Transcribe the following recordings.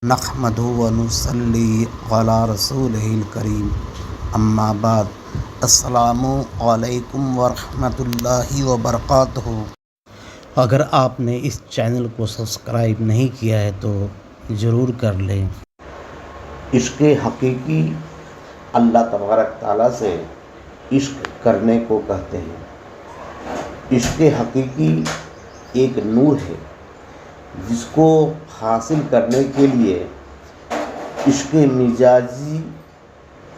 نحمدہ ونصلی علی رسولہ الکریم اما بعد السلام علیکم ورحمۃ اللہ وبرکاتہ۔ اگر آپ نے اس چینل کو سبسکرائب نہیں کیا ہے تو ضرور کر لیں۔ عشق حقیقی اللہ تبارک تعالیٰ سے عشق کرنے کو کہتے ہیں۔ عشق حقیقی ایک نور ہے جس کو حاصل کرنے کے لیے عشق مجازی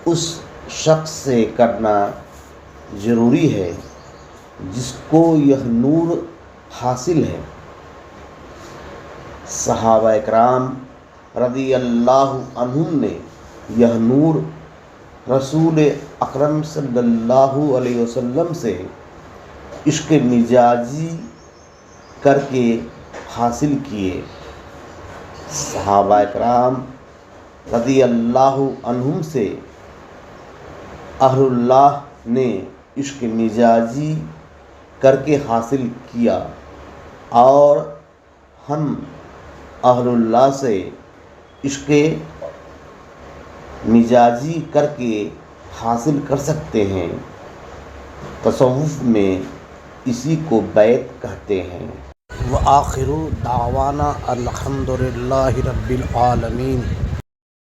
اس شخص سے کرنا ضروری ہے جس کو یہ نور حاصل ہے۔ صحابہ اکرام رضی اللہ عنہم نے یہ نور رسول اکرم صلی اللہ علیہ وسلم سے عشق مجازی کر کے حاصل کیے۔ صحابہ اکرام رضی اللہ عنہم سے اہل اللہ نے عشق مجازی کر کے حاصل کیا اور ہم اہل اللہ سے عشق مجازی کر کے حاصل کر سکتے ہیں۔ تصوف میں اسی کو بیعت کہتے ہیں۔ وآخر دعوانا الحمد للہ رب العالمین۔